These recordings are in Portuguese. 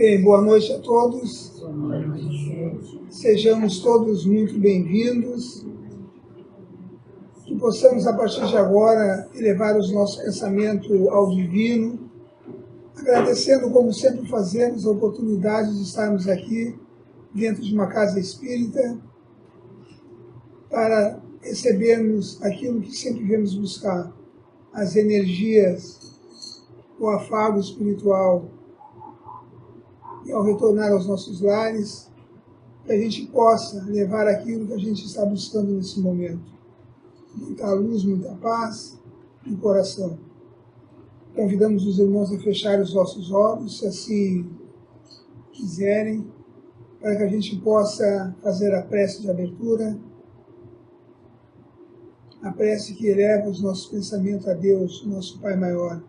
Bem, boa noite a todos. Sejamos todos muito bem-vindos. Que possamos, a partir de agora, elevar os nossos pensamentos ao divino, agradecendo, como sempre fazemos, a oportunidade de estarmos aqui dentro de uma casa espírita para recebermos aquilo que sempre viemos buscar, as energias, o afago espiritual. E ao retornar aos nossos lares, que a gente possa levar aquilo que a gente está buscando nesse momento. Muita luz, muita paz no coração. Convidamos os irmãos a fecharem os nossos olhos, se assim quiserem, para que a gente possa fazer a prece de abertura, a prece que eleva os nossos pensamentos a Deus, nosso Pai Maior,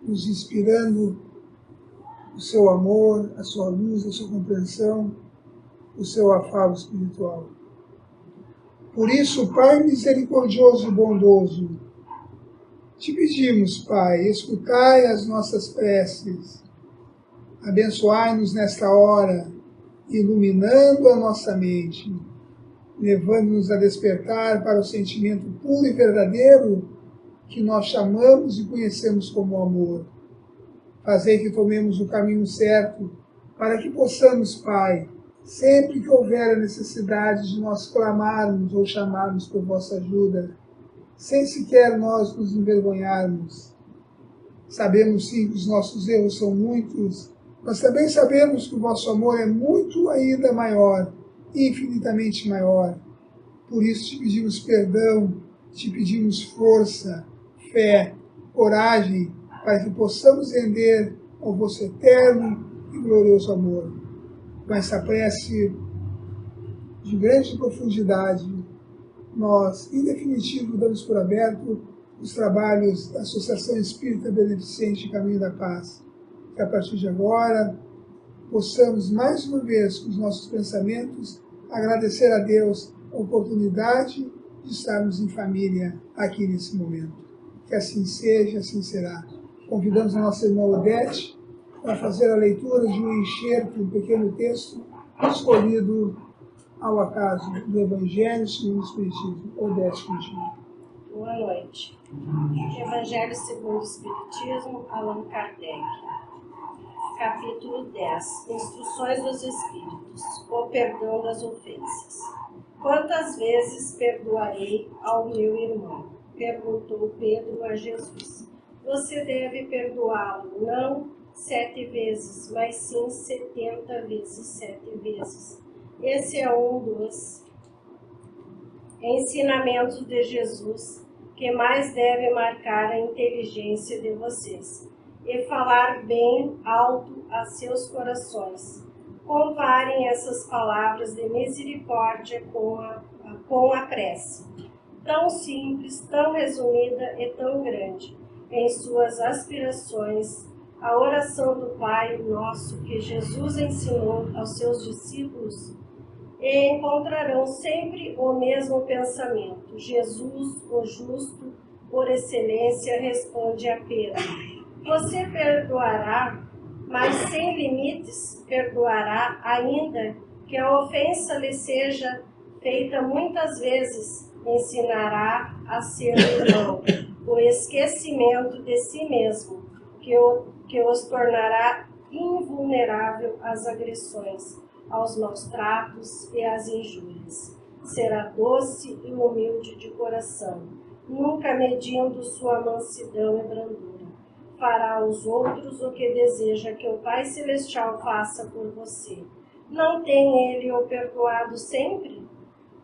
nos inspirando o seu amor, a sua luz, a sua compreensão, o seu afago espiritual. Por isso, Pai misericordioso e bondoso, te pedimos, Pai, escutai as nossas preces, abençoai-nos nesta hora, iluminando a nossa mente, levando-nos a despertar para o sentimento puro e verdadeiro que nós chamamos e conhecemos como amor. Fazei que tomemos o caminho certo, para que possamos, Pai, sempre que houver a necessidade de nós clamarmos ou chamarmos por vossa ajuda, sem sequer nós nos envergonharmos. Sabemos sim que os nossos erros são muitos, mas também sabemos que o vosso amor é muito ainda maior, infinitamente maior. Por isso te pedimos perdão, te pedimos força, fé, coragem, para que possamos render ao vosso eterno e glorioso amor. Com essa prece de grande profundidade, nós, em definitivo, damos por aberto os trabalhos da Associação Espírita Beneficente Caminho da Paz. Que a partir de agora, possamos mais uma vez, com os nossos pensamentos, agradecer a Deus a oportunidade de estarmos em família aqui nesse momento. Que assim seja, assim será. Convidamos a nossa irmã Odete para fazer a leitura de um excerto, um pequeno texto, escolhido ao acaso do Evangelho segundo o Espiritismo. Odete, contigo. Boa noite. Evangelho segundo o Espiritismo, Allan Kardec. Capítulo 10. Instruções dos Espíritos. O perdão das ofensas. Quantas vezes perdoarei ao meu irmão? Perguntou Pedro a Jesus. Você deve perdoá-lo, não 7 vezes, mas sim 70 vezes 7 vezes. Esse é um dos ensinamentos de Jesus que mais deve marcar a inteligência de vocês e falar bem alto a seus corações. Comparem essas palavras de misericórdia com a prece, tão simples, tão resumida e tão grande em suas aspirações, a oração do Pai Nosso que Jesus ensinou aos seus discípulos, e encontrarão sempre o mesmo pensamento. Jesus, o justo, por excelência, responde a Pedro: você perdoará, mas sem limites, perdoará, ainda que a ofensa lhe seja feita muitas vezes, ensinará a ser irmão o esquecimento de si mesmo, que os tornará invulnerável às agressões, aos maus tratos e às injúrias. Será doce e humilde de coração, nunca medindo sua mansidão e brandura. Fará aos outros o que deseja que o Pai Celestial faça por você. Não tem ele o perdoado sempre?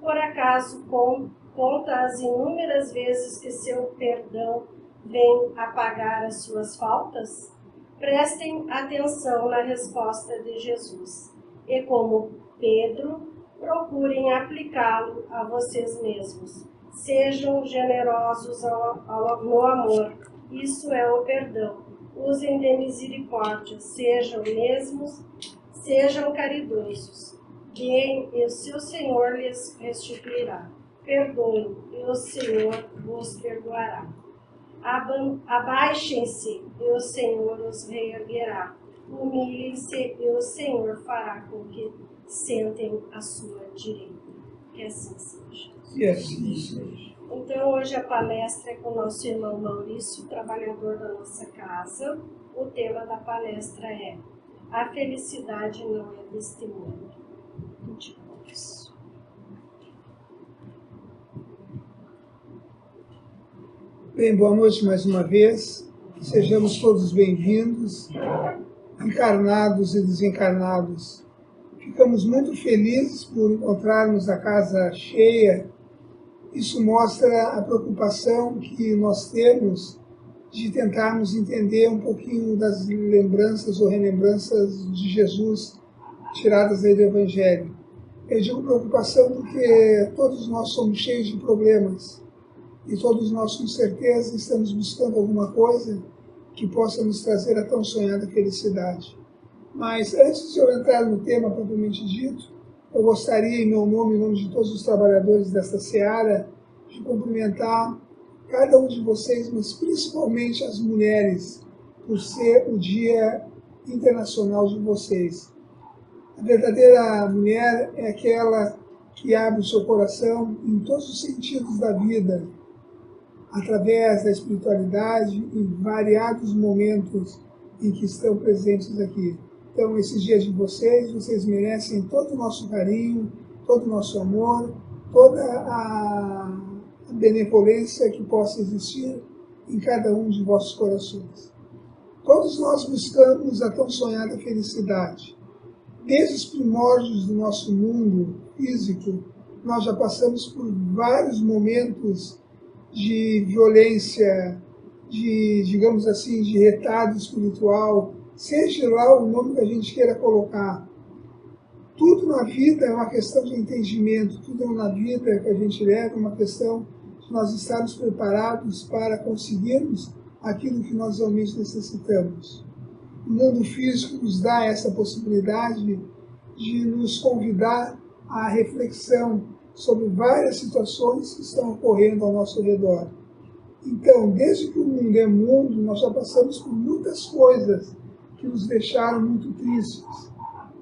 Por acaso conta as inúmeras vezes que seu perdão vem apagar as suas faltas? Prestem atenção na resposta de Jesus e, como Pedro, procurem aplicá-lo a vocês mesmos. Sejam generosos no amor, isso é o perdão. Usem de misericórdia, sejam caridosos. Deem e o seu Senhor lhes restituirá. Perdoem e o Senhor vos perdoará. Abaixem-se e o Senhor os reerguerá. humilhem-se e o Senhor fará com que sentem à sua direita. Que assim seja. E assim seja. Então, hoje a palestra é com o nosso irmão Maurício, trabalhador da nossa casa. O tema da palestra é A Felicidade Não é Testemunho. Isso. Bem, boa noite mais uma vez. Sejamos todos bem-vindos, encarnados e desencarnados. Ficamos muito felizes por encontrarmos a casa cheia. Isso mostra a preocupação que nós temos de tentarmos entender um pouquinho das lembranças ou relembranças de Jesus tiradas aí do Evangelho. Eu digo preocupação porque todos nós somos cheios de problemas e todos nós com certeza estamos buscando alguma coisa que possa nos trazer a tão sonhada felicidade. Mas antes de eu entrar no tema propriamente dito, eu gostaria, em meu nome e em nome de todos os trabalhadores desta seara, de cumprimentar cada um de vocês, mas principalmente as mulheres, por ser o Dia Internacional de vocês. A verdadeira mulher é aquela que abre o seu coração em todos os sentidos da vida, através da espiritualidade, em variados momentos em que estão presentes aqui. Então, esses dias de vocês merecem todo o nosso carinho, todo o nosso amor, toda a benevolência que possa existir em cada um de vossos corações. Todos nós buscamos a tão sonhada felicidade. Desde os primórdios do nosso mundo físico, nós já passamos por vários momentos de violência, de, digamos assim, de retardo espiritual, seja lá o nome que a gente queira colocar. Tudo na vida é uma questão de entendimento, tudo na vida que a gente leva é uma questão de nós estarmos preparados para conseguirmos aquilo que nós realmente necessitamos. O mundo físico nos dá essa possibilidade de nos convidar à reflexão sobre várias situações que estão ocorrendo ao nosso redor. Então, desde que o mundo é mundo, nós já passamos por muitas coisas que nos deixaram muito tristes.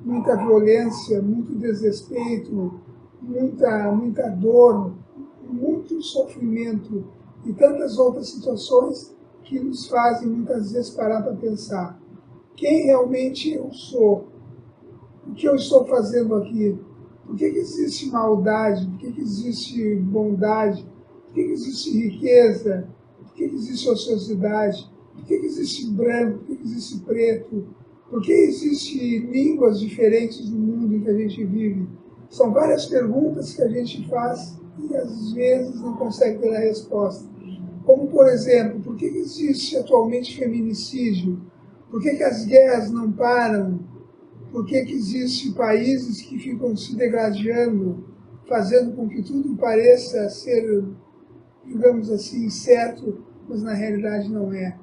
Muita violência, muito desrespeito, muita dor, muito sofrimento e tantas outras situações que nos fazem muitas vezes parar para pensar quem realmente eu sou, o que eu estou fazendo aqui, por que existe maldade, por que existe bondade, por que existe riqueza, por que existe ociosidade, por que existe branco, por que existe preto, por que existem línguas diferentes no mundo em que a gente vive? São várias perguntas que a gente faz e às vezes não consegue ter a resposta. Como, por exemplo, por que existe atualmente feminicídio? Por que as guerras não param? Por que existem países que ficam se degradando, fazendo com que tudo pareça ser, digamos assim, certo, mas na realidade não é?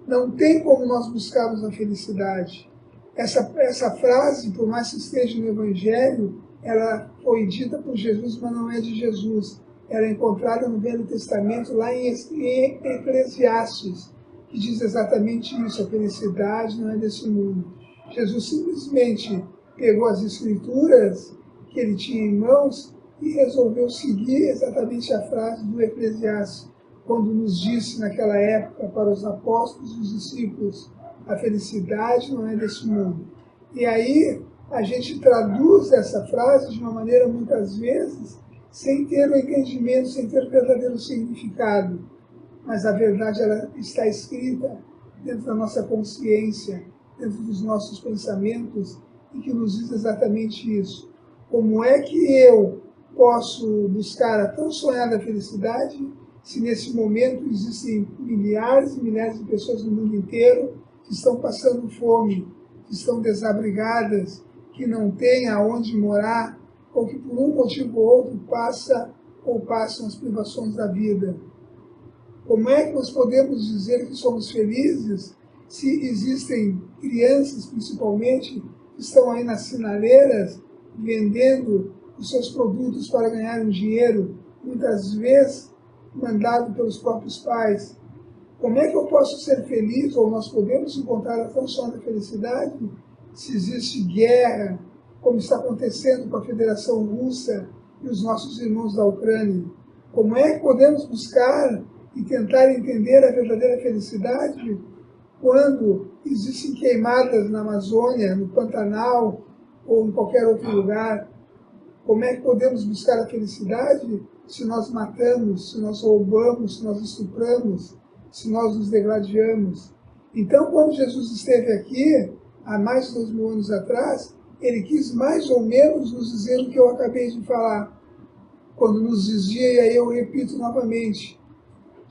Não tem como nós buscarmos a felicidade. Essa frase, por mais que esteja no Evangelho, ela foi dita por Jesus, mas não é de Jesus. Ela é encontrada no Velho Testamento, lá em Eclesiastes, que diz exatamente isso: a felicidade não é desse mundo. Jesus simplesmente pegou as escrituras que ele tinha em mãos e resolveu seguir exatamente a frase do Eclesiastes, quando nos disse naquela época para os apóstolos e os discípulos: a felicidade não é desse mundo. E aí a gente traduz essa frase de uma maneira muitas vezes sem ter o entendimento, sem ter o verdadeiro significado. Mas a verdade ela está escrita dentro da nossa consciência, dentro dos nossos pensamentos, e que nos diz exatamente isso. Como é que eu posso buscar a tão sonhada felicidade se nesse momento existem milhares e milhares de pessoas no mundo inteiro que estão passando fome, que estão desabrigadas, que não têm aonde morar, ou que por um motivo ou outro passam as privações da vida? Como é que nós podemos dizer que somos felizes se existem crianças, principalmente, que estão aí nas sinaleiras vendendo os seus produtos para ganhar um dinheiro, muitas vezes mandado pelos próprios pais? Como é que eu posso ser feliz, ou nós podemos encontrar a tão sonhada felicidade, se existe guerra, como está acontecendo com a Federação Russa e os nossos irmãos da Ucrânia? Como é que podemos buscar e tentar entender a verdadeira felicidade quando existem queimadas na Amazônia, no Pantanal ou em qualquer outro lugar? Como é que podemos buscar a felicidade se nós matamos, se nós roubamos, se nós estupramos, se nós nos degradamos? Então, quando Jesus esteve aqui, há mais de 2000 anos atrás, ele quis mais ou menos nos dizer o que eu acabei de falar. Quando nos dizia, e aí eu repito novamente,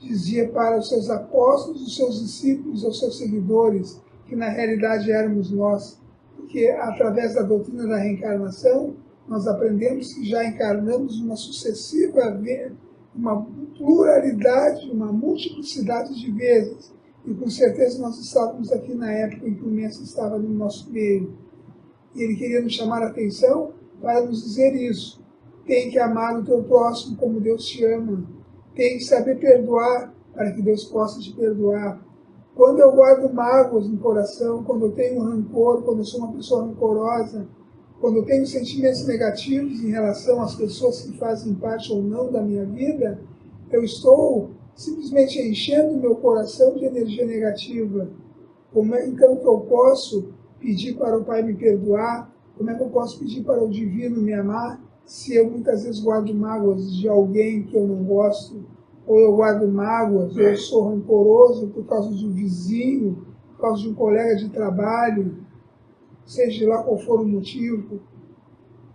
dizia para os seus apóstolos, os seus discípulos, os seus seguidores, que na realidade éramos nós, porque através da doutrina da reencarnação, nós aprendemos que já encarnamos uma pluralidade, uma multiplicidade de vezes, e com certeza nós estávamos aqui na época em que o Mestre estava no nosso meio. E ele queria nos chamar a atenção para nos dizer isso. Tem que amar o teu próximo como Deus te ama. Tem que saber perdoar para que Deus possa te perdoar. Quando eu guardo mágoas no coração, quando eu tenho rancor, quando eu sou uma pessoa rancorosa, quando eu tenho sentimentos negativos em relação às pessoas que fazem parte ou não da minha vida, eu estou simplesmente enchendo o meu coração de energia negativa. Como é então que eu posso pedir para o Pai me perdoar? Como é que eu posso pedir para o Divino me amar se eu muitas vezes guardo mágoas de alguém que eu não gosto? Ou eu guardo mágoas, ou eu sou rancoroso por causa de um vizinho, por causa de um colega de trabalho, seja lá qual for o motivo.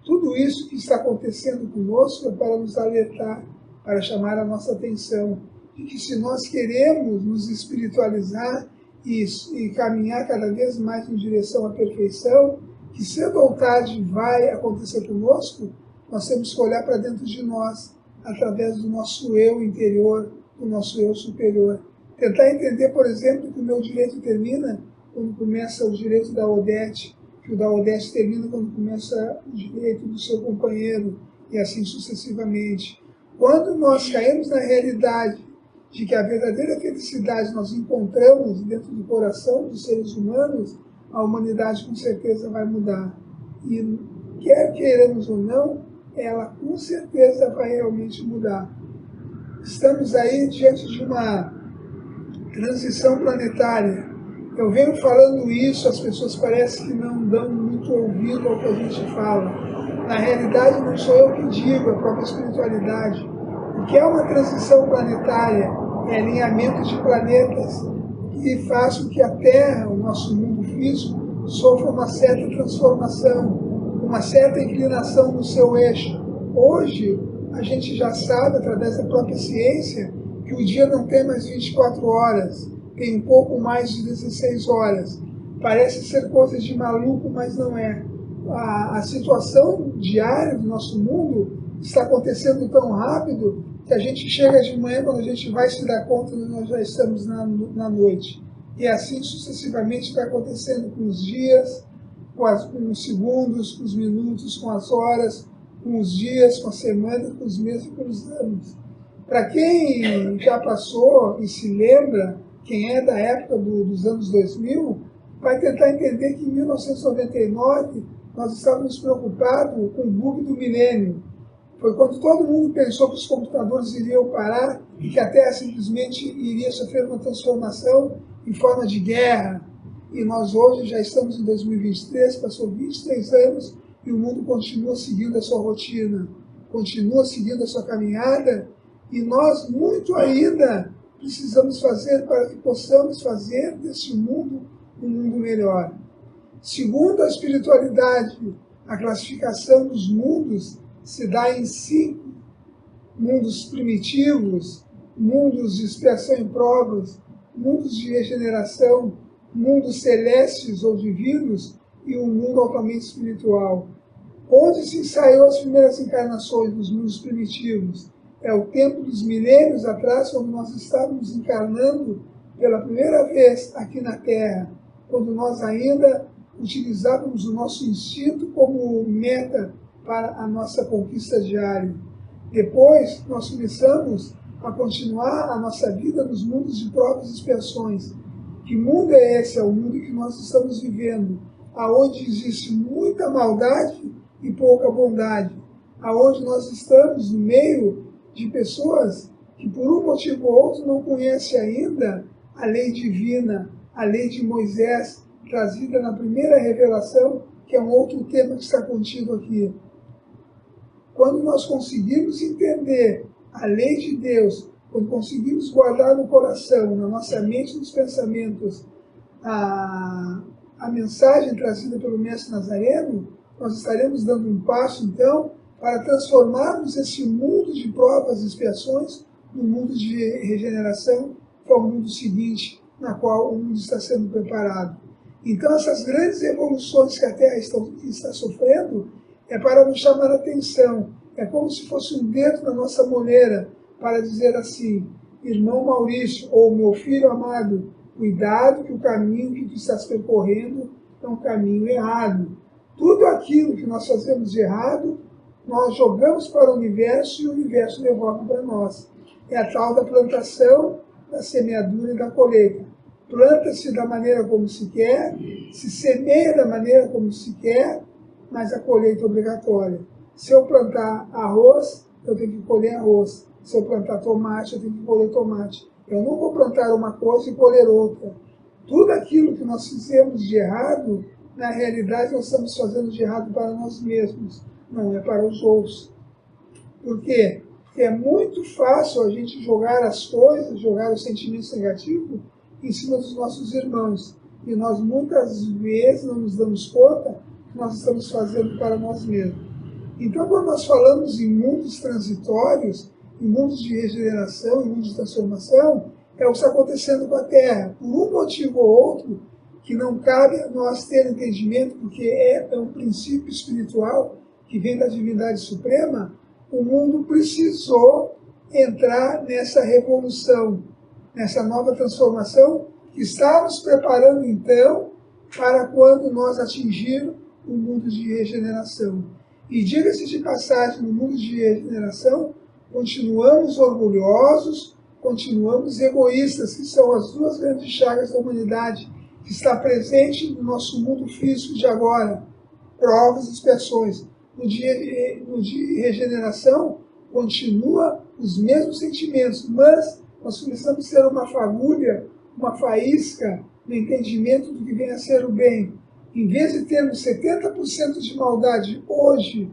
Tudo isso que está acontecendo conosco é para nos alertar, para chamar a nossa atenção, de que se nós queremos nos espiritualizar e caminhar cada vez mais em direção à perfeição, que cedo ou tarde vai acontecer conosco, nós temos que olhar para dentro de nós, através do nosso eu interior, do nosso eu superior. Tentar entender, por exemplo, que o meu direito termina quando começa o direito da Odete, que o da Odete termina quando começa o direito do seu companheiro, e assim sucessivamente. Quando nós caímos na realidade de que a verdadeira felicidade nós encontramos dentro do coração dos seres humanos, a humanidade com certeza vai mudar. E quer queiramos ou não, ela com certeza vai realmente mudar. Estamos aí diante de uma transição planetária. Eu venho falando isso, as pessoas parecem que não dão muito ouvido ao que a gente fala. Na realidade, não sou eu que digo, é a própria espiritualidade. O que é uma transição planetária? É alinhamento de planetas que faz com que a Terra, o nosso mundo físico, sofra uma certa transformação, uma certa inclinação no seu eixo. Hoje, a gente já sabe, através da própria ciência, que o dia não tem mais 24 horas, tem um pouco mais de 16 horas. Parece ser coisa de maluco, mas não é. A situação diária do nosso mundo está acontecendo tão rápido que a gente chega de manhã, quando a gente vai se dar conta, nós já estamos na noite. E assim sucessivamente vai acontecendo com os dias, com os segundos, com os minutos, com as horas, com os dias, com a semana, com os meses e com os anos. Para quem já passou e se lembra, quem é da época dos anos 2000, vai tentar entender que em 1999 nós estávamos preocupados com o bug do milênio. Foi quando todo mundo pensou que os computadores iriam parar e que a Terra simplesmente iria sofrer uma transformação em forma de guerra. E nós hoje já estamos em 2023, passou 23 anos e o mundo continua seguindo a sua rotina, continua seguindo a sua caminhada, e nós muito ainda precisamos fazer para que possamos fazer desse mundo um mundo melhor. Segundo a espiritualidade, a classificação dos mundos se dá em 5 mundos primitivos, mundos de expiação em provas, mundos de regeneração, mundos celestes ou divinos e um mundo altamente espiritual. Onde se ensaiou as primeiras encarnações dos mundos primitivos? É o tempo dos milênios atrás, quando nós estávamos encarnando pela primeira vez aqui na Terra, quando nós ainda utilizávamos o nosso instinto como meta para a nossa conquista diária. Depois, nós começamos a continuar a nossa vida nos mundos de provas e expiações. Que mundo é esse? É o mundo que nós estamos vivendo, aonde existe muita maldade e pouca bondade, aonde nós estamos no meio de pessoas que por um motivo ou outro não conhecem ainda a lei divina, a lei de Moisés, trazida na primeira revelação, que é um outro tema que está contido aqui. Quando nós conseguimos entender a lei de Deus, quando conseguimos guardar no coração, na nossa mente, nos pensamentos, a mensagem trazida pelo Mestre Nazareno, nós estaremos dando um passo, então, para transformarmos esse mundo de provas e expiações no mundo de regeneração, que é o mundo seguinte, na qual o mundo está sendo preparado. Então, essas grandes evoluções que a Terra está sofrendo é para nos chamar a atenção. É como se fosse um dedo na nossa moleira para dizer assim: irmão Maurício, ou meu filho amado, cuidado que o caminho que tu estás percorrendo é um caminho errado. Tudo aquilo que nós fazemos de errado, nós jogamos para o universo e o universo devolve para nós. É a tal da plantação, da semeadura e da colheita. Planta-se da maneira como se quer, se semeia da maneira como se quer, mas a colheita é obrigatória. Se eu plantar arroz, eu tenho que colher arroz. Se eu plantar tomate, eu tenho que colher tomate. Eu não vou plantar uma coisa e colher outra. Tudo aquilo que nós fizemos de errado, na realidade nós estamos fazendo de errado para nós mesmos, não é para os outros. Por quê? Porque é muito fácil a gente jogar as coisas, jogar os sentimentos negativos em cima dos nossos irmãos. E nós muitas vezes não nos damos conta que nós estamos fazendo para nós mesmos. Então, quando nós falamos em mundos transitórios, em mundos de regeneração, em mundos de transformação, é o que está acontecendo com a Terra. Por um motivo ou outro, que não cabe a nós ter entendimento, porque é um princípio espiritual que vem da divindade suprema, o mundo precisou entrar nessa revolução, nessa nova transformação, que está nos preparando, então, para quando nós atingirmos o mundo de regeneração. E diga-se de passagem, no mundo de regeneração, continuamos orgulhosos, continuamos egoístas, que são as duas grandes chagas da humanidade, que está presente no nosso mundo físico de agora, provas e expiações. No de regeneração, continua os mesmos sentimentos, mas nós começamos a ter uma fagulha, uma faísca no entendimento do que vem a ser o bem. Em vez de termos 70% de maldade hoje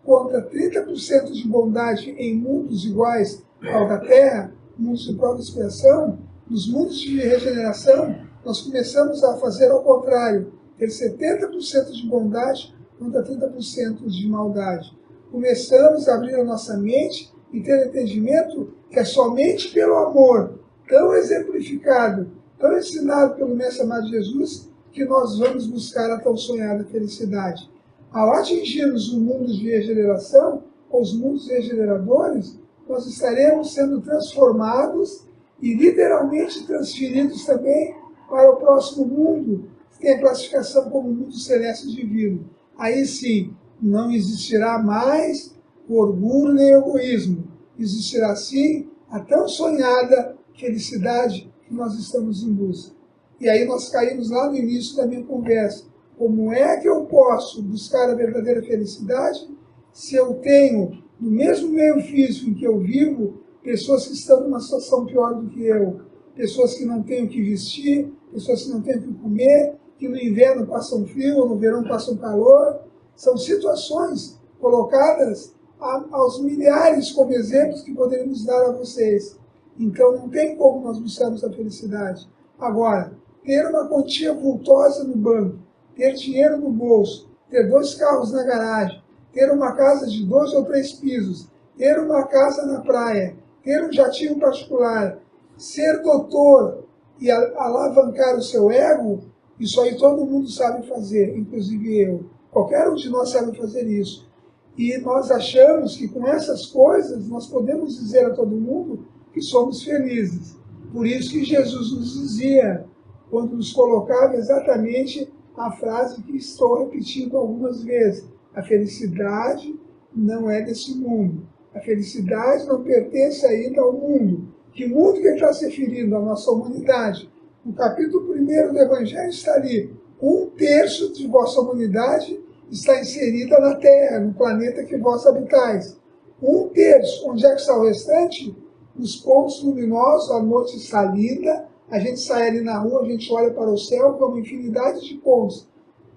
contra 30% de bondade em mundos iguais ao da Terra, mundos de prova e expiação, nos mundos de regeneração, nós começamos a fazer ao contrário, ter 70% de bondade contra 30% de maldade. Começamos a abrir a nossa mente e ter entendimento que é somente pelo amor, tão exemplificado, tão ensinado pelo Mestre amado Jesus, que nós vamos buscar a tão sonhada felicidade. Ao atingirmos o mundo de regeneração, ou os mundos regeneradores, nós estaremos sendo transformados e literalmente transferidos também para o próximo mundo, que tem a classificação como mundo celeste divino. Aí sim, não existirá mais o orgulho nem o egoísmo. Existirá sim a tão sonhada felicidade que nós estamos em busca. E aí nós caímos lá no início da minha conversa. Como é que eu posso buscar a verdadeira felicidade se eu tenho, no mesmo meio físico em que eu vivo, pessoas que estão numa situação pior do que eu, pessoas que não têm o que vestir, pessoas que não têm o que comer, que no inverno passam frio ou no verão passam calor. São situações colocadas aos milhares como exemplos que poderíamos dar a vocês. Então não tem como nós buscarmos a felicidade. Agora, ter uma quantia vultosa no banco, ter dinheiro no bolso, ter 2 carros na garagem, ter uma casa de 2 ou 3 pisos, ter uma casa na praia, ter um jatinho particular, ser doutor e alavancar o seu ego, isso aí todo mundo sabe fazer, inclusive eu. Qualquer um de nós sabe fazer isso. E nós achamos que com essas coisas nós podemos dizer a todo mundo que somos felizes. Por isso que Jesus nos dizia, quando nos colocava exatamente a frase que estou repetindo algumas vezes: a felicidade não é desse mundo. A felicidade não pertence ainda ao mundo. Que mundo que ele está se referindo? À nossa humanidade. No capítulo 1 do Evangelho está ali: 1/3 de vossa humanidade está inserida na Terra, no planeta que vós habitais. 1/3. Onde é que está o restante? Nos pontos luminosos, a noite está linda, a gente sai ali na rua, a gente olha para o céu, com uma infinidade de pontos.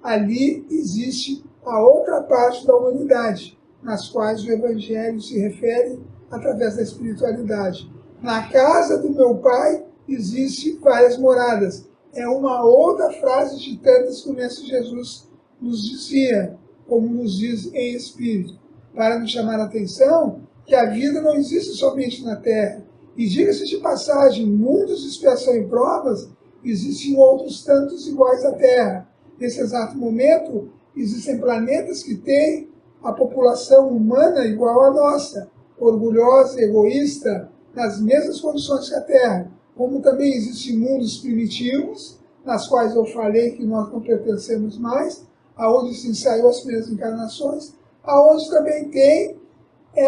Ali existe a outra parte da humanidade, nas quais o Evangelho se refere através da espiritualidade. Na casa do meu Pai existem várias moradas. É uma outra frase de tantas que o Mestre Jesus nos dizia, como nos diz em espírito, para nos chamar a atenção que a vida não existe somente na Terra. E diga-se de passagem, mundos de expiação e provas, existem outros tantos iguais à Terra. Nesse exato momento, existem planetas que têm a população humana igual à nossa, orgulhosa, egoísta, nas mesmas condições que a Terra. Como também existem mundos primitivos, nas quais eu falei que nós não pertencemos mais, aonde se ensaiou as primeiras encarnações, aonde também tem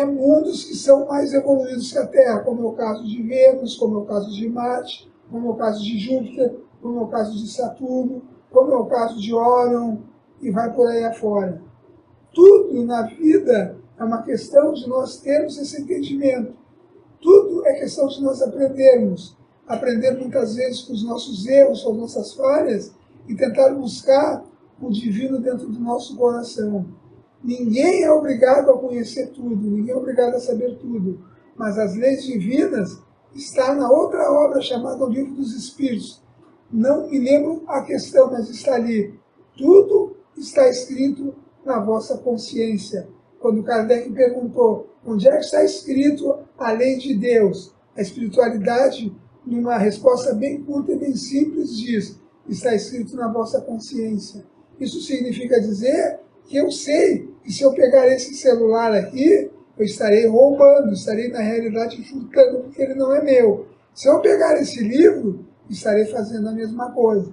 mundos que são mais evoluídos que a Terra, como é o caso de Vênus, como é o caso de Marte, como é o caso de Júpiter, como é o caso de Saturno, como é o caso de Órion, e vai por aí afora. Tudo na vida é uma questão de nós termos esse entendimento. Tudo é questão de nós aprendermos. Aprender muitas vezes com os nossos erros, com as nossas falhas, e tentar buscar o divino dentro do nosso coração. Ninguém é obrigado a conhecer tudo, ninguém é obrigado a saber tudo, mas as leis divinas estão na outra obra chamada O Livro dos Espíritos. Não me lembro a questão, mas está ali. Tudo está escrito na vossa consciência. Quando Kardec perguntou onde é que está escrito a lei de Deus, a espiritualidade, numa resposta bem curta e bem simples, diz: está escrito na vossa consciência. Isso significa dizer que eu sei que se eu pegar esse celular aqui, eu estarei roubando, estarei na realidade furtando, porque ele não é meu. Se eu pegar esse livro, estarei fazendo a mesma coisa.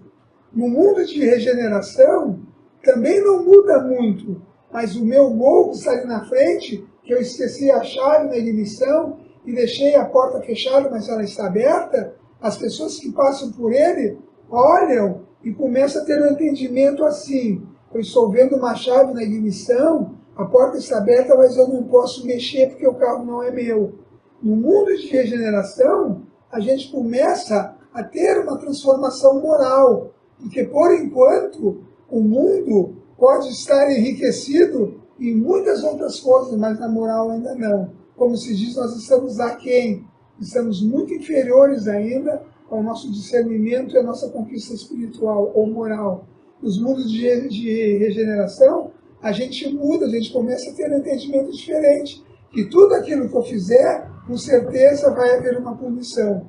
No mundo de regeneração, também não muda muito, mas o meu gol está ali na frente, que eu esqueci a chave na ignição e deixei a porta fechada, mas ela está aberta, as pessoas que passam por ele olham e começam a ter um entendimento assim: eu estou vendo uma chave na ignição, a porta está aberta, mas eu não posso mexer porque o carro não é meu. No mundo de regeneração, a gente começa a ter uma transformação moral, porque por enquanto o mundo pode estar enriquecido em muitas outras coisas, mas na moral ainda não. Como se diz, nós estamos aquém, estamos muito inferiores ainda ao nosso discernimento e à nossa conquista espiritual ou moral. Nos mundos de regeneração, a gente muda, a gente começa a ter um entendimento diferente, que tudo aquilo que eu fizer, com certeza vai haver uma punição.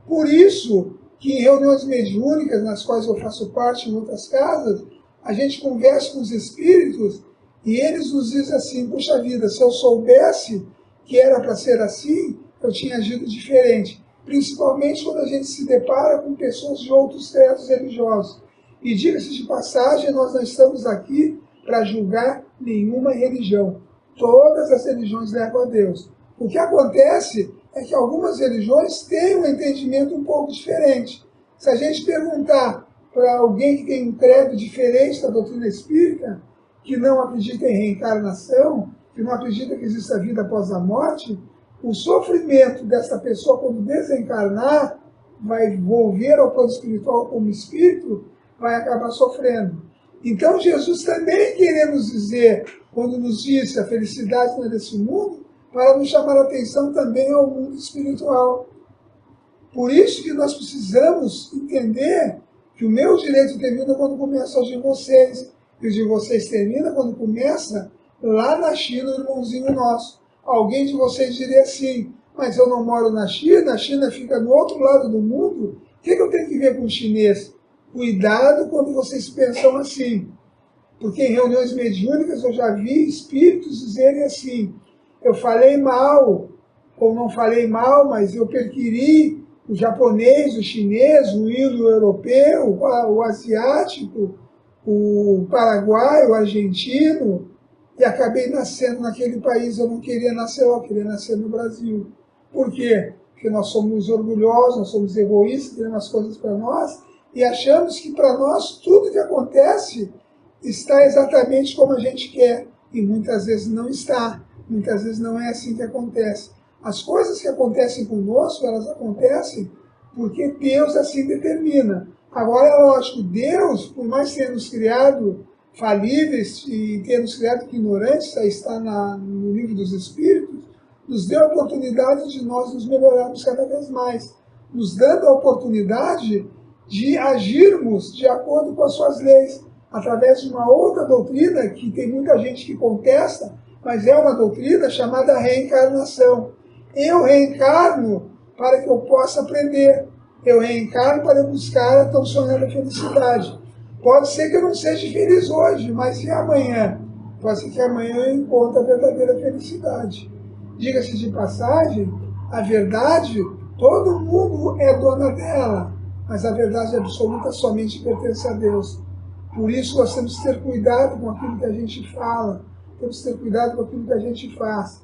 Por isso que em reuniões mediúnicas, nas quais eu faço parte em outras casas, a gente conversa com os espíritos e eles nos dizem assim: puxa vida, se eu soubesse que era para ser assim, eu tinha agido diferente. Principalmente quando a gente se depara com pessoas de outros credos religiosos. E diga-se de passagem, nós não estamos aqui para julgar nenhuma religião. Todas as religiões levam a Deus. O que acontece é que algumas religiões têm um entendimento um pouco diferente. Se a gente perguntar para alguém que tem um credo diferente da doutrina espírita, que não acredita em reencarnação, que não acredita que exista vida após a morte, o sofrimento dessa pessoa, quando desencarnar, vai volver ao plano espiritual como espírito, vai acabar sofrendo. Então Jesus também queria nos dizer, quando nos disse a felicidade não é desse mundo, para nos chamar a atenção também ao mundo espiritual. Por isso que nós precisamos entender que o meu direito termina quando começa o de vocês, e o de vocês termina quando começa lá na China, o irmãozinho nosso. Alguém de vocês diria assim: mas eu não moro na China, a China fica no outro lado do mundo, o que eu tenho que ver com o chinês? Cuidado quando vocês pensam assim, porque em reuniões mediúnicas eu já vi espíritos dizerem assim: eu falei mal, ou não falei mal, mas eu perquiri o japonês, o chinês, o indo-europeu, o asiático, o paraguaio, o argentino, e acabei nascendo naquele país. Eu não queria nascer lá, eu queria nascer no Brasil. Por quê? Porque nós somos orgulhosos, nós somos egoístas, queremos as coisas para nós, e achamos que para nós tudo que acontece está exatamente como a gente quer. E muitas vezes não está. Muitas vezes não é assim que acontece. As coisas que acontecem conosco, elas acontecem porque Deus assim determina. Agora é lógico, Deus, por mais que tenha nos criado falíveis e tenha nos criado ignorantes, aí está no livro dos Espíritos, nos deu a oportunidade de nós nos melhorarmos cada vez mais, nos dando a oportunidade de agirmos de acordo com as suas leis, através de uma outra doutrina que tem muita gente que contesta, mas é uma doutrina chamada reencarnação. Eu reencarno para que eu possa aprender. Eu reencarno para buscar a tão sonhada felicidade. Pode ser que eu não seja feliz hoje, mas e amanhã? Pode ser que amanhã eu encontre a verdadeira felicidade. Diga-se de passagem, a verdade, todo mundo é dona dela, mas a verdade absoluta somente pertence a Deus. Por isso nós temos que ter cuidado com aquilo que a gente fala, temos que ter cuidado com aquilo que a gente faz.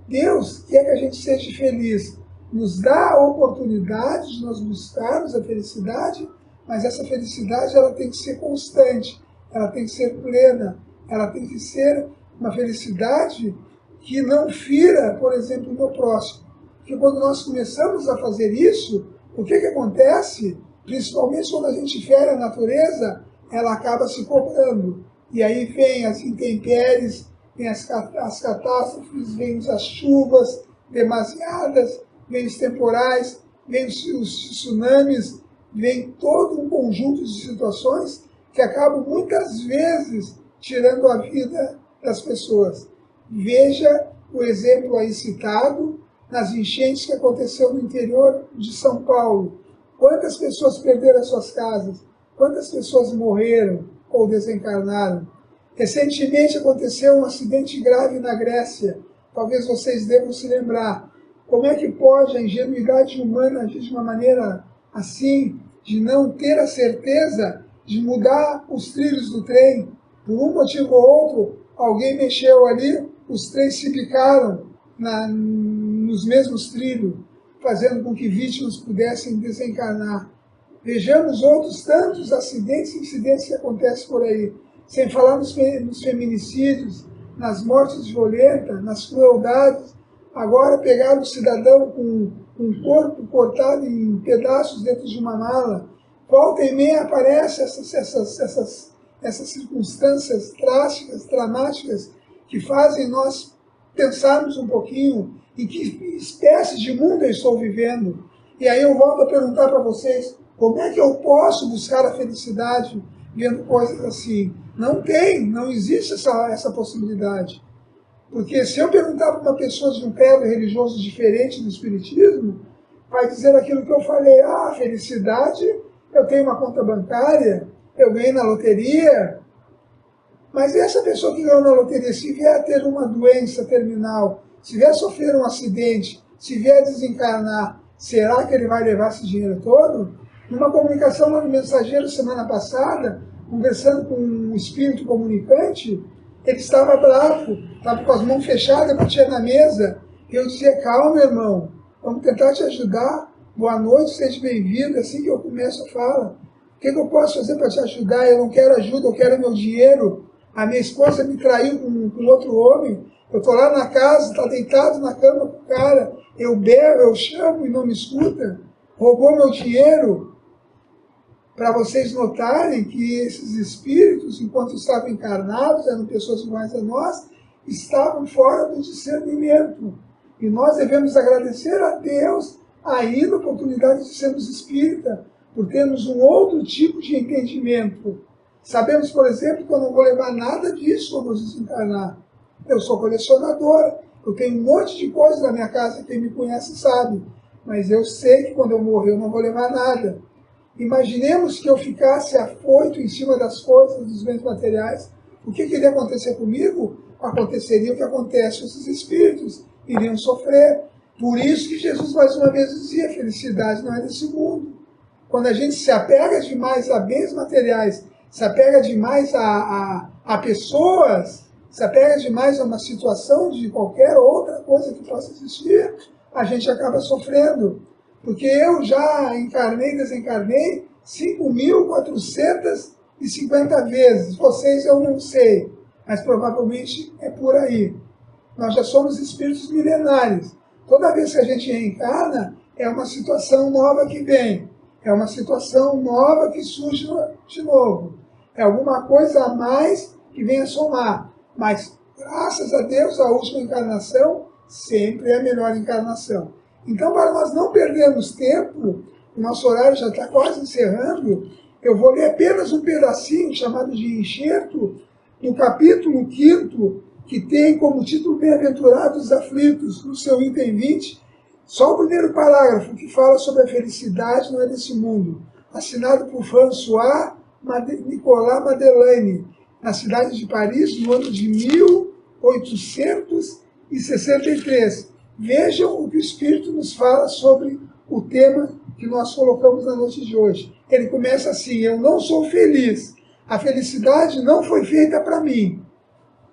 Deus quer que a gente seja feliz, nos dá a oportunidade de nós buscarmos a felicidade, mas essa felicidade ela tem que ser constante, ela tem que ser plena, ela tem que ser uma felicidade que não fira, por exemplo, o meu próximo. Porque quando nós começamos a fazer isso, o que acontece? Principalmente quando a gente fere a natureza, ela acaba se cobrando. E aí vem as intempéries, vem as catástrofes, vem as chuvas demasiadas, vem os temporais, vem os tsunamis, vem todo um conjunto de situações que acabam muitas vezes tirando a vida das pessoas. Veja o exemplo aí citado nas enchentes que aconteceu no interior de São Paulo. Quantas pessoas perderam as suas casas? Quantas pessoas morreram ou desencarnaram? Recentemente aconteceu um acidente grave na Grécia. Talvez vocês devam se lembrar. Como é que pode a ingenuidade humana agir de uma maneira assim, de não ter a certeza de mudar os trilhos do trem? Por um motivo ou outro, alguém mexeu ali, os trens se picaram nos mesmos trilhos, fazendo com que vítimas pudessem desencarnar. Vejamos outros tantos acidentes e incidentes que acontecem por aí, sem falar nos feminicídios, nas mortes violentas, nas crueldades. Agora pegaram o cidadão com um corpo cortado em pedaços dentro de uma mala. Volta e meia aparecem essas circunstâncias trágicas, dramáticas, que fazem nós pensarmos um pouquinho em que espécie de mundo eu estou vivendo. E aí eu volto a perguntar para vocês, como é que eu posso buscar a felicidade vendo coisas assim? Não tem, não existe essa possibilidade. Porque se eu perguntar para uma pessoa de um credo religioso diferente do Espiritismo, vai dizer aquilo que eu falei, felicidade, eu tenho uma conta bancária, eu ganhei na loteria. Mas essa pessoa que ganhou na loteria, se vier a ter uma doença terminal, se vier a sofrer um acidente, se vier a desencarnar, será que ele vai levar esse dinheiro todo? Numa comunicação lá no Mensageiro, semana passada, conversando com um espírito comunicante, ele estava bravo, estava com as mãos fechadas, batia na mesa. Eu dizia, calma, irmão, vamos tentar te ajudar. Boa noite, seja bem-vindo. Assim que eu começo a fala. O que eu posso fazer para te ajudar? Eu não quero ajuda, eu quero meu dinheiro. A minha esposa me traiu com outro homem. Eu estou lá na casa, está deitado na cama com o cara. Eu bebo, eu chamo e não me escuta. Roubou meu dinheiro. Para vocês notarem que esses espíritos, enquanto estavam encarnados, eram pessoas iguais a nós, estavam fora do discernimento. E nós devemos agradecer a Deus ainda a oportunidade de sermos espírita, por termos um outro tipo de entendimento. Sabemos, por exemplo, que eu não vou levar nada disso quando eu desencarnar. Eu sou colecionador, eu tenho um monte de coisas na minha casa, quem me conhece sabe. Mas eu sei que quando eu morrer eu não vou levar nada. Imaginemos que eu ficasse afoito em cima das coisas, dos bens materiais. O que iria acontecer comigo? Aconteceria o que acontece com esses espíritos. Iriam sofrer. Por isso que Jesus mais uma vez dizia, felicidade não é desse mundo. Quando a gente se apega demais a bens materiais, se apega demais a pessoas, se apega demais a uma situação de qualquer outra coisa que possa existir, a gente acaba sofrendo. Porque eu já encarnei e desencarnei 5.450 vezes. Vocês eu não sei, mas provavelmente é por aí. Nós já somos espíritos milenares. Toda vez que a gente reencarna, é uma situação nova que vem. É uma situação nova que surge de novo. É alguma coisa a mais que vem a somar. Mas, graças a Deus, a última encarnação sempre é a melhor encarnação. Então, para nós não perdermos tempo, o nosso horário já está quase encerrando, eu vou ler apenas um pedacinho, chamado de enxerto, no capítulo 5º, que tem como título Bem-aventurados os aflitos, no seu item 20, só o primeiro parágrafo, que fala sobre a felicidade não é desse mundo, assinado por François Nicolas Madeleine, na cidade de Paris, no ano de 1863. Vejam o que o Espírito nos fala sobre o tema que nós colocamos na noite de hoje. Ele começa assim: eu não sou feliz, a felicidade não foi feita para mim.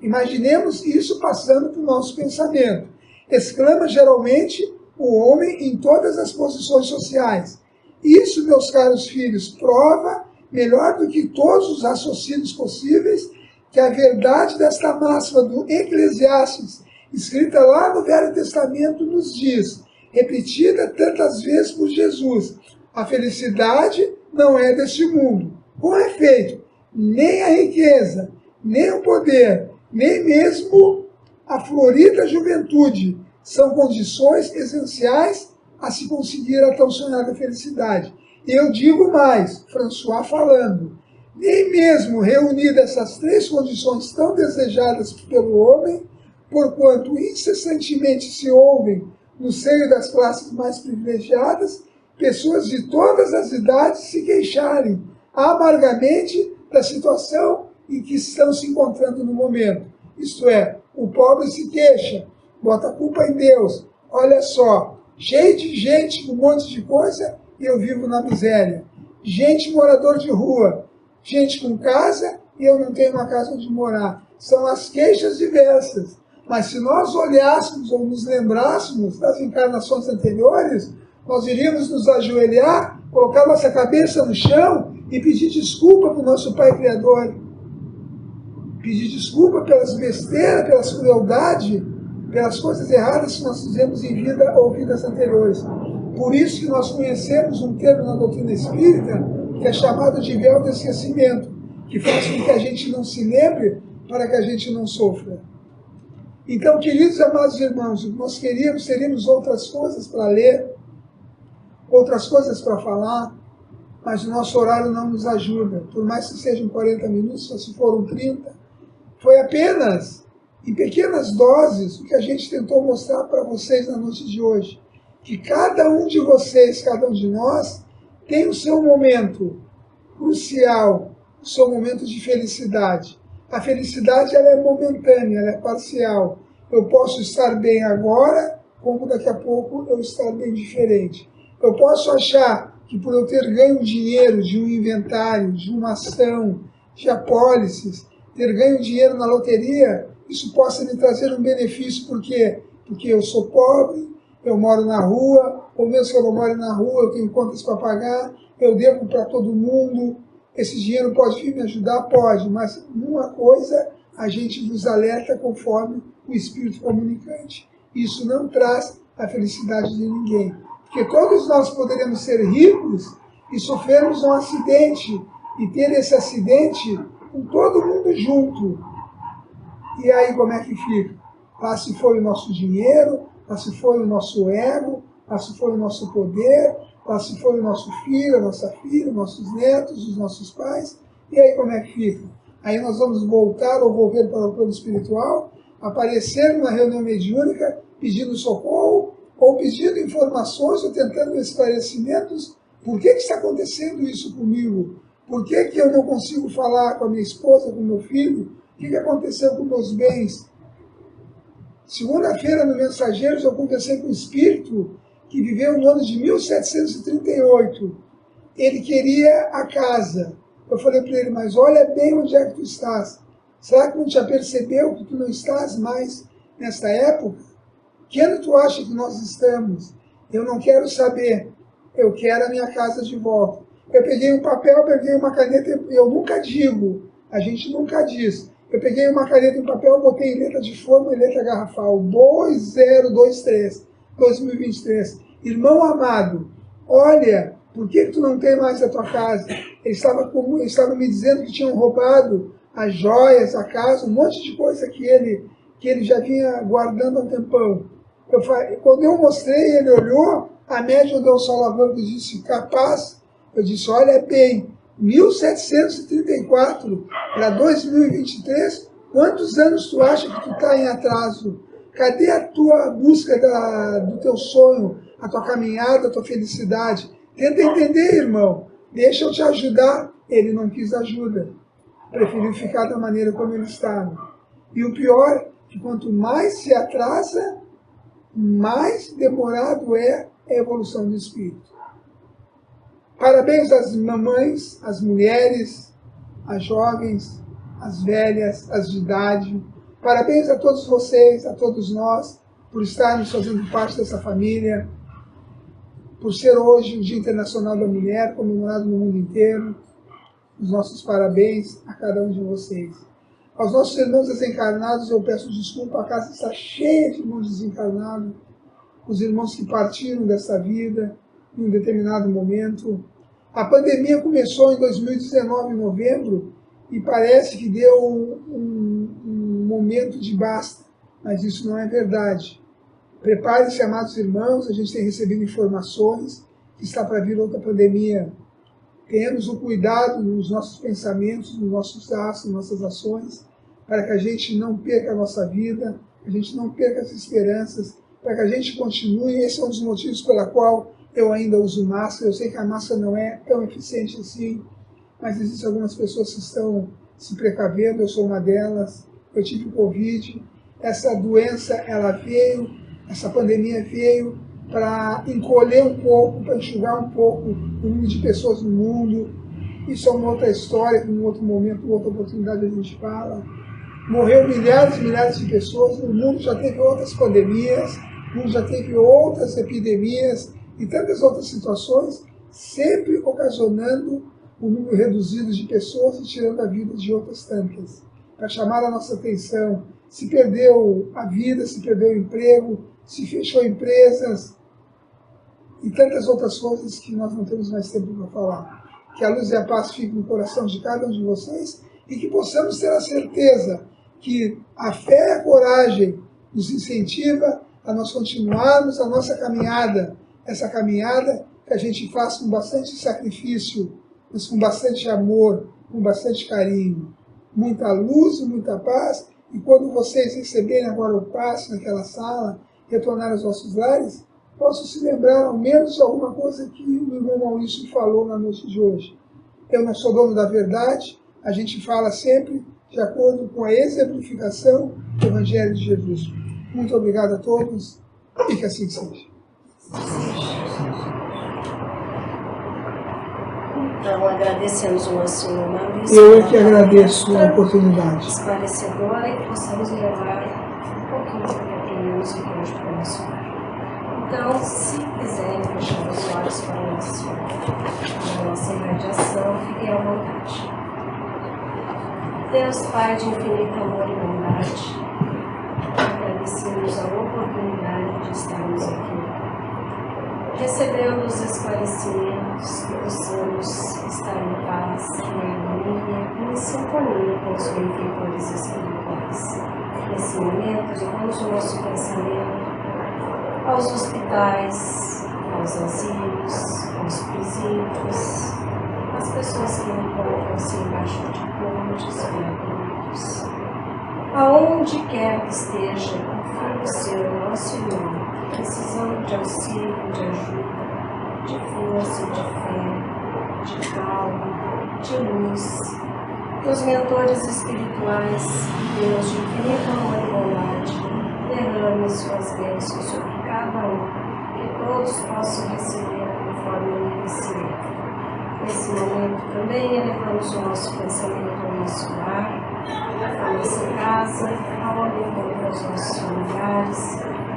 Imaginemos isso passando para o nosso pensamento. Exclama geralmente o homem em todas as posições sociais. Isso, meus caros filhos, prova, melhor do que todos os raciocínios possíveis, que a verdade desta máxima do Eclesiastes, escrita lá no Velho Testamento, nos diz, repetida tantas vezes por Jesus: a felicidade não é deste mundo. Com efeito, nem a riqueza, nem o poder, nem mesmo a florida juventude são condições essenciais a se conseguir a tão sonhada felicidade. E eu digo mais, François falando, nem mesmo reunidas essas três condições tão desejadas pelo homem, porquanto incessantemente se ouvem, no seio das classes mais privilegiadas, pessoas de todas as idades se queixarem amargamente da situação em que estão se encontrando no momento. Isto é, o pobre se queixa, bota a culpa em Deus. Olha só, cheio de gente, um monte de coisa, e eu vivo na miséria. Gente morador de rua, gente com casa, e eu não tenho uma casa onde morar. São as queixas diversas. Mas se nós olhássemos ou nos lembrássemos das encarnações anteriores, nós iríamos nos ajoelhar, colocar nossa cabeça no chão e pedir desculpa para o nosso Pai Criador. Pedir desculpa pelas besteiras, pelas crueldades, pelas coisas erradas que nós fizemos em vida ou vidas anteriores. Por isso que nós conhecemos um termo na doutrina espírita que é chamado de véu de esquecimento, que faz com que a gente não se lembre para que a gente não sofra. Então, queridos e amados irmãos, nós teríamos outras coisas para ler, outras coisas para falar, mas o nosso horário não nos ajuda. Por mais que sejam 40 minutos, só se foram 30, foi apenas em pequenas doses o que a gente tentou mostrar para vocês na noite de hoje. Que cada um de vocês, cada um de nós, tem o seu momento crucial, o seu momento de felicidade. A felicidade ela é momentânea, ela é parcial. Eu posso estar bem agora, como daqui a pouco eu estar bem diferente. Eu posso achar que por eu ter ganho dinheiro de um inventário, de uma ação, de apólices, ter ganho dinheiro na loteria, isso possa me trazer um benefício. Por quê? Porque eu sou pobre, eu moro na rua, ou mesmo que eu não more na rua, eu tenho contas para pagar, eu devo para todo mundo. Esse dinheiro pode vir me ajudar? Pode, mas uma coisa a gente vos alerta conforme o Espírito comunicante. Isso não traz a felicidade de ninguém. Porque todos nós poderemos ser ricos e sofrermos um acidente e ter esse acidente com todo mundo junto. E aí como é que fica? Lá se foi o nosso dinheiro, lá se foi o nosso ego, lá se foi o nosso poder, lá se foi o nosso filho, a nossa filha, nossos netos, os nossos pais. E aí como é que fica? Aí nós vamos voltar ou volver para o plano espiritual, aparecer numa reunião mediúnica, pedindo socorro, ou pedindo informações, ou tentando esclarecimentos. Por que está acontecendo isso comigo? Por que eu não consigo falar com a minha esposa, com o meu filho? O que aconteceu com meus bens? Segunda-feira, no Mensageiros, eu conversei com um espírito que viveu no ano de 1738. Ele queria a casa. Eu falei para ele, mas olha bem onde é que tu estás. Será que não te apercebeu que tu não estás mais nessa época? Que ano tu acha que nós estamos? Eu não quero saber. Eu quero a minha casa de volta. Eu peguei um papel, peguei uma caneta, eu nunca digo, a gente nunca diz. Eu peguei uma caneta e um papel, botei em letra de forma e letra garrafal, 2023, 2023. Irmão amado, olha, por que tu não tem mais a tua casa? Eles estavam me dizendo que tinham roubado as joias, a casa, um monte de coisa que ele já vinha guardando há um tempão. Quando eu mostrei, ele olhou, a médium deu um solavanco e disse, capaz. Eu disse, olha bem, 1734 para 2023, quantos anos tu acha que tu está em atraso? Cadê a tua busca do teu sonho, a tua caminhada, a tua felicidade? Tenta entender, irmão. Deixa eu te ajudar. Ele não quis ajuda. Preferiu ficar da maneira como ele estava. E o pior é que quanto mais se atrasa, mais demorado é a evolução do espírito. Parabéns às mamães, às mulheres, às jovens, às velhas, às de idade. Parabéns a todos vocês, a todos nós, por estarmos fazendo parte dessa família, por ser hoje o Dia Internacional da Mulher, comemorado no mundo inteiro. Os nossos parabéns a cada um de vocês. Aos nossos irmãos desencarnados, eu peço desculpa, a casa está cheia de irmãos desencarnados, os irmãos que partiram dessa vida em um determinado momento. A pandemia começou em 2019, em novembro, e parece que deu um momento de basta, mas isso não é verdade. Prepare-se, amados irmãos, a gente tem recebido informações que está para vir outra pandemia. Tenhamos o cuidado nos nossos pensamentos, nos nossos atos, nas nossas ações, para que a gente não perca a nossa vida, que a gente não perca as esperanças, para que a gente continue. Esse é um dos motivos pela qual eu ainda uso máscara. Eu sei que a máscara não é tão eficiente assim, mas existem algumas pessoas que estão se precavendo, eu sou uma delas. Eu tive Covid, essa doença, ela veio, essa pandemia veio para encolher um pouco, para enxugar um pouco o número de pessoas no mundo. Isso é uma outra história, que em um outro momento, em outra oportunidade a gente fala. Morreu milhares e milhares de pessoas, o mundo já teve outras pandemias, o mundo já teve outras epidemias e tantas outras situações, sempre ocasionando um número reduzido de pessoas e tirando a vida de outras tantas. Para chamar a nossa atenção, se perdeu a vida, se perdeu o emprego, se fechou empresas e tantas outras coisas que nós não temos mais tempo para falar. Que a luz e a paz fiquem no coração de cada um de vocês e que possamos ter a certeza que a fé e a coragem nos incentiva a nós continuarmos a nossa caminhada, essa caminhada que a gente faz com bastante sacrifício, mas com bastante amor, com bastante carinho. Muita luz e muita paz, e quando vocês receberem agora o passe naquela sala, retornar aos vossos lares, possam se lembrar ao menos de alguma coisa que o irmão Maurício falou na noite de hoje. Eu não sou dono da verdade, a gente fala sempre de acordo com a exemplificação do Evangelho de Jesus. Muito obrigado a todos e que assim seja. Então, agradecemos o nosso Senhor Maurício. Eu é que agradeço a oportunidade. Esclarecedora e que possamos levar um pouquinho do que aprendemos aqui hoje para o nosso lar. Então, se quiserem fechar os olhos para a nossa irradiação, fiquem à vontade. Deus Pai de infinito amor e bondade, agradecemos a oportunidade de estarmos aqui, recebendo os esclarecimentos, que possamos estar em paz, em harmonia, em sintonia com os benfeitores espirituais. Nesse momento, levamos o nosso pensamento aos hospitais, aos asilos, aos presídios, às pessoas que encontram-se embaixo de pontes, viadutos. Aonde quer que esteja o Filho seu, nosso irmão, precisando de auxílio, de ajuda, de força, de fé, de calma, de luz, que os mentores espirituais, Deus de infinito amor e bondade, derrame suas bênçãos sobre cada um, que todos possam receber conforme o merecimento. Nesse momento também elevamos o nosso pensamento ao nosso lar, a nossa casa, ao encontro aos nossos familiares.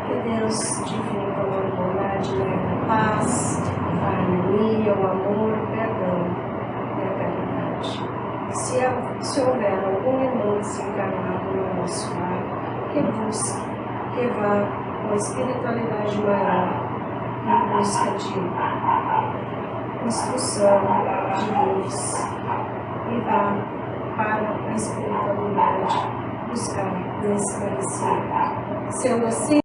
Que Deus divino, a bondade, a paz, a harmonia, o amor, o perdão e a caridade. Se houver algum irmão desencarnado no nosso lar, que busque, que vá com a espiritualidade maior em busca de instrução, de luz, e vá para a espiritualidade buscar esse merecimento. Sendo assim,